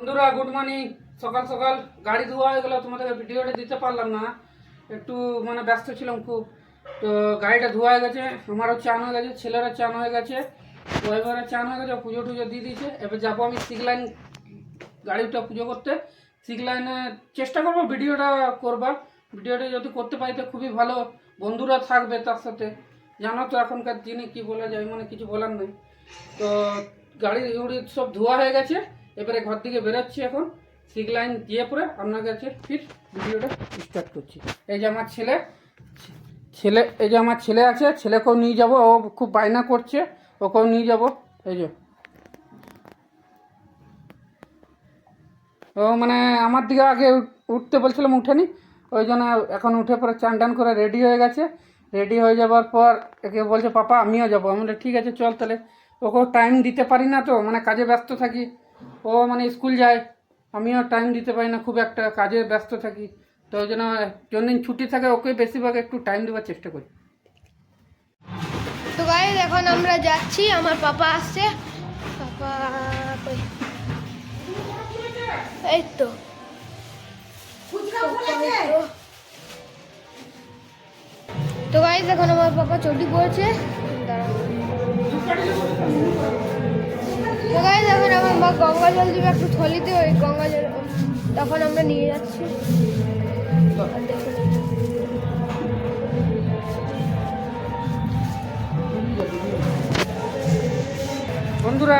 বন্ধুরা good morning. সকাল সকাল গাড়ি ধোয়া হয়ে গেল, তোমাদেরকে ভিডিওটা দিতে পারলাম না, একটু মানে ব্যস্ত ছিলাম খুব। তো গাড়িটা ধোয়া হয়ে গেছে, আমারও চান হয়ে গেছে, ছেলেরা চান হয়ে গেছে, তো এবারে চান হয়ে গেছে, পুজো টুজো দিয়ে দিয়েছে। এবার যাবো আমি সিক লাইন গাড়িটা পুজো করতে। সিক লাইনে চেষ্টা করবো ভিডিওটা করবার, ভিডিওটা যদি করতে পারি তো খুবই ভালো, বন্ধুরা থাকবে তার সাথে। জানো তো এখনকার দিনে কি বলা যায়, মানে কিছু বলার নেই। তো গাড়ি উড়ি সব ধোয়া হয়ে গেছে, এবারে ঘর থেকে বেরোচ্ছি এখন। সিক লাইন দিয়ে পরে আপনার কাছে ফির ভিডিওটা স্টার্ট করছি। এই যে আমার ছেলে এই যে আমার ছেলে আছে, ছেলেকেও নিয়ে যাব, ও খুব বায়না করছে, ওকেও নিয়ে যাব। এই যে ও মানে আমার দিকে আগে উঠতে বলছিলাম, উঠেনি, ওই জন্য এখন উঠে পরে চান টান করে রেডি হয়ে গেছে। রেডি হয়ে যাবার পর একে বলছে পাপা আমিও যাবো। আমি বলি ঠিক আছে চল তাহলে। ওকেও টাইম দিতে পারি না, তো মানে কাজে ব্যস্ত থাকি, ও মানে স্কুল যায়, আমিও টাইম দিতে পারি না, খুব একটা কাজে ব্যস্ত থাকি। তো ওই জন্য যতদিন ছুটি থাকে ওকে বেশিরভাগ একটু টাইম দেওয়ার চেষ্টা করি। তো গাইস এখন আমরা যাচ্ছি, আমার পাপা আসছে। পাপা কই? এই তো তো গাইস এখন আমার পাপা চটি পড়েছে। তো গাইস এখন আমার মা গঙ্গা জল দিবে একটু থলিতে, ওই গঙ্গা জল তখন আমরা নিয়ে যাচ্ছি। বন্ধুরা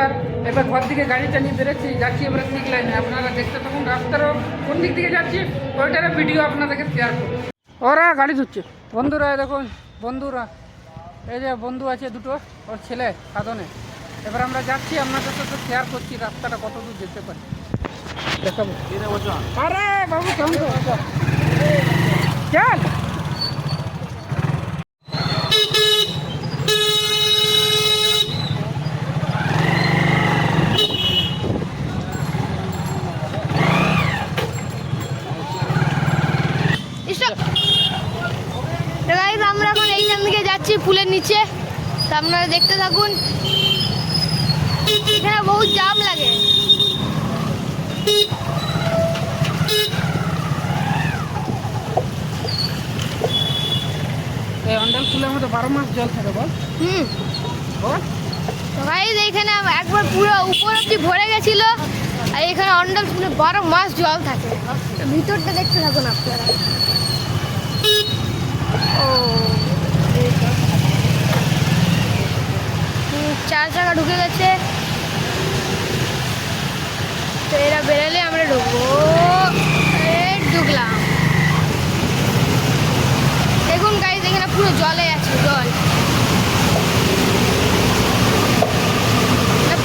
এবার ঘর থেকে গাড়ি চালিয়ে বেরোচ্ছি, যাচ্ছি এবারে ঠিক লাইনে। আপনারা দেখতে থাকুন রাস্তারও কোন দিক থেকে যাচ্ছি, ওইটারও ভিডিও আপনাদেরকে শেয়ার করুন। ওরা গাড়ি ধুচ্ছে। বন্ধুরা দেখুন, বন্ধুরা এই যে বন্ধু আছে দুটো, ওর ছেলে সাধনে। এবার আমরা যাচ্ছি, আপনাদের সাথে শেয়ার করছি রাস্তাটা কত দূর যেতে পারি, দেখাবো। আরে বাবু কেমন তো চল। আমরা এখন এইখান থেকে যাচ্ছি ফুলের নিচে, তো আপনারা দেখতে থাকুন। এখানে বহুত জাম লাগে। এই অন্ডাল ফুলের মধ্যে 12 মাস জল থাকে বল। বল তো গাইস এইখানে একবার পুরো উপর অব্দি ভরে গেছিল, আর এখানে অন্ডাল ফুলে 12 মাস জল থাকে। ভিতরটা দেখতে থাকুন আপনারা। ও 4 চাকা ঢুকে গেছে, তো এরা বেরোলে আমরা ঢুকবো। ঢুকলাম। দেখুন গাইস এখানে পুরো জলে আছে, জল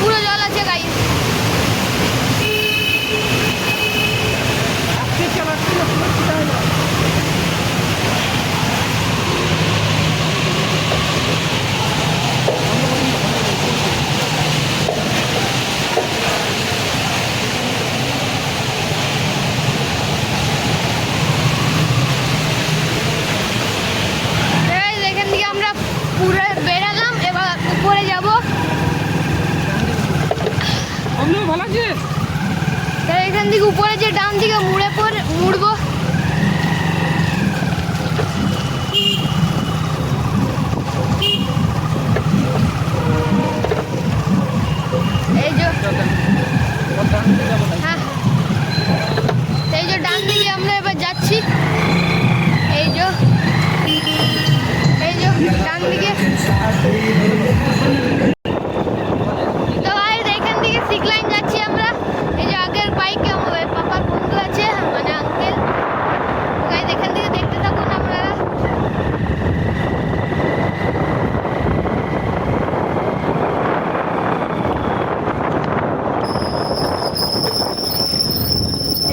পুরো জল আছে গাইস। এখান থেকে আমরা পুরো বেরালাম, এবার উপরে যাব। ভালো আছে। এখান থেকে উপরে যে ডান দিকে মুড়বো। এই যে হ্যাঁ, এই যে ডান দিকে আমরা এবার যাচ্ছি। এই যে ডান দিকে। তো গাইস এখান থেকে সিক লাইন যাচ্ছি আমরা। এই যে আগের বাইকে আমার পাপার বন্ধু আছে, মানে আঙ্কেল। গাইস এখান থেকে দেখতে থাকুন আপনারা।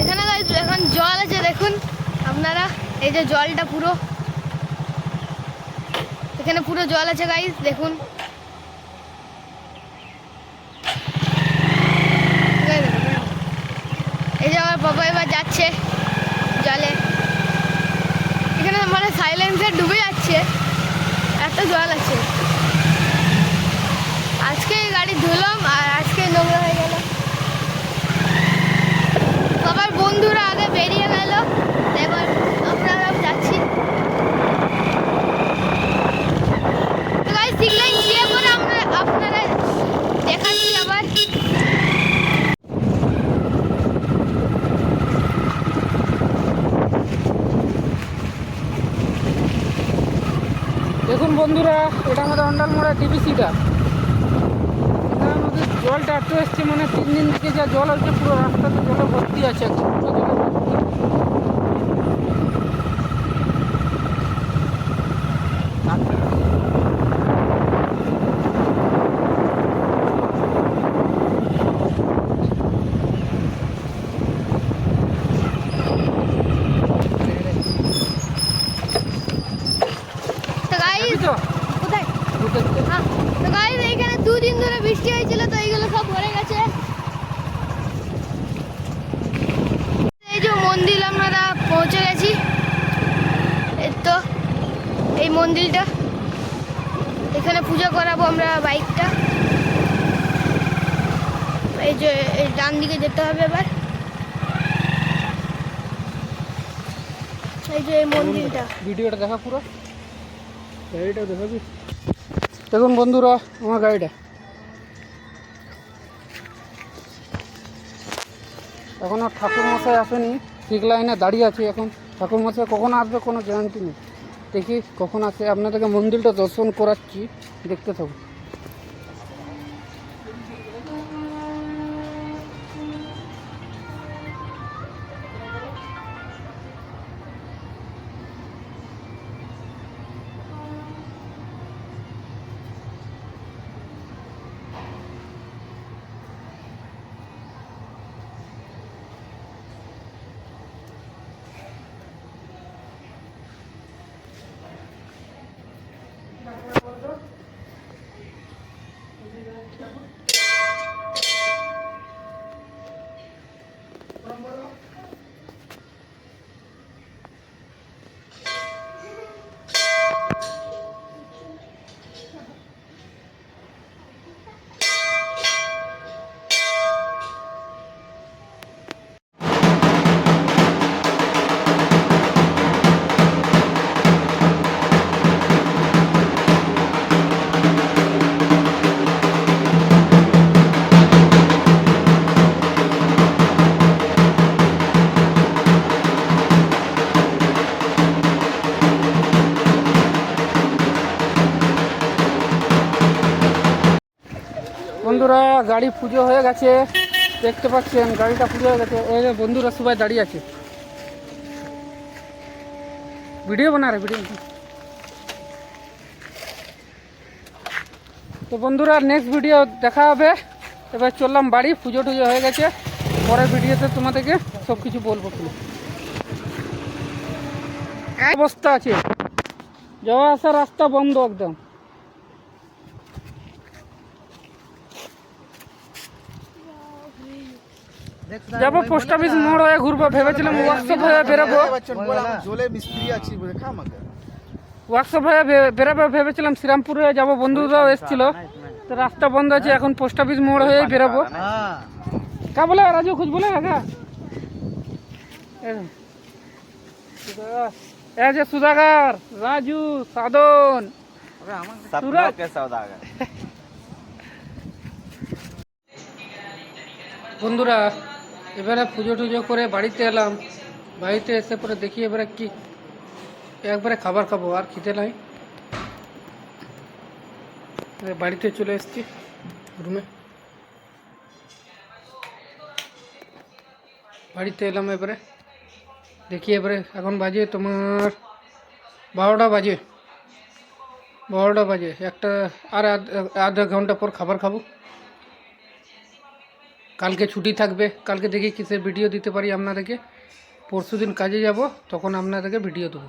এখানে গাইস এখন জল আছে দেখুন আপনারা, এই যে জলটা পুরো এখানে পুরো জল আছে গাইস দেখুন। এই যে আমার বাবা এবার যাচ্ছে জলে, এখানে মানে সাইলেন্সার ডুবে যাচ্ছে, এত জল আছে। আজকে গাড়ি ধুলাম আর আজকে নোংরা হয়ে গেল। বন্ধুরা, এটা আমাদের অন্ডালমোড়া ডিবিসিটা। এখানে নদীর জলটা এত এসছে, মানে 3 দিন থেকে যা জল হচ্ছে, পুরো রাস্তাতে জলে ভর্তি আছে এখন, পুরো জলে ভর্তি। তো গাইস তো কোথায় ঢুকে ঢুকে। হ্যাঁ, তো গাইস এইখানে 2 দিন ধরে বৃষ্টি হয়েছিল, তো এইগুলো সব ভরে গেছে। এই যে মন্দির আমরা পৌঁছে গেছি, এই তো এই মন্দিরটা, এখানে পুজো করাবো আমরা বাইকটা। এই যে এই ডান দিকে যেতে হবে এবার, এই যে এই মন্দিরটা। ভিডিওটা দেখা পুরো, গাড়িটা দেখাবি। দেখুন বন্ধুরা, আমার গাড়িটা এখনও ঠাকুরমশাই আসেনি, ঠিক লাইনে দাঁড়িয়ে আছে। এখন ঠাকুরমশাই কখন আসবে কোনো গ্যারান্টি নেই, দেখি কখন আসে। আপনাদেরকে মন্দিরটা দর্শন করাচ্ছি, দেখতে থাকুন। বন্ধুরা, গাড়ি পুজো হয়ে গেছে, দেখতে পাচ্ছেন গাড়িটা পুজো হয়ে গেছে। এই যে বন্ধুরা সবাই দাঁড়িয়ে আছে, ভিডিও বানা রে ভিডিও। তো বন্ধুরা, নেক্সট ভিডিও দেখা হবে। এবার চললাম বাড়ি, পুজো টুজো হয়ে গেছে, পরের ভিডিওতে তোমাদেরকে সব কিছু বলবো। অবস্থা আছে, যাওয়া আসা রাস্তা বন্ধ একদম। যাবো পোস্ট অফিস মোড় হয়ে ঘুরবো, ভেবেছিলাম ওয়ার্কশপ হয়ে বেরোবো, ওয়ার্কশপ হয়ে বেরোবো ভেবেছিলাম, শ্রীরামপুর হয়ে যাবো, বন্ধুরাও এসেছিল, তো রাস্তা বন্ধ আছে। এখন পোস্ট অফিস মোড় হয়ে বেরোবো। কা বলে রাজু, খুঁজ বলে এই যে সুধাকর, রাজু, সাধন, বন্ধুরা এবারে পুজো টুজো করে বাড়িতে এলাম। বাড়িতে এসে পরে দেখি এবারে কি একবারে খাবার খাবো, আর খেতে নাই। বাড়িতে চলে এসেছি রুমে, বাড়িতে এলাম। এবারে দেখি, এবারে এখন বাজে তোমার 12টা বাজে। একটা আর আধা ঘন্টা পর খাবার খাবো। কালকে ছুটি থাকবে, কালকে দেখি কিসের ভিডিও দিতে পারি আপনাদেরকে। পরশুদিন কাজে যাব, তখন আপনাদেরকে ভিডিও দেবো।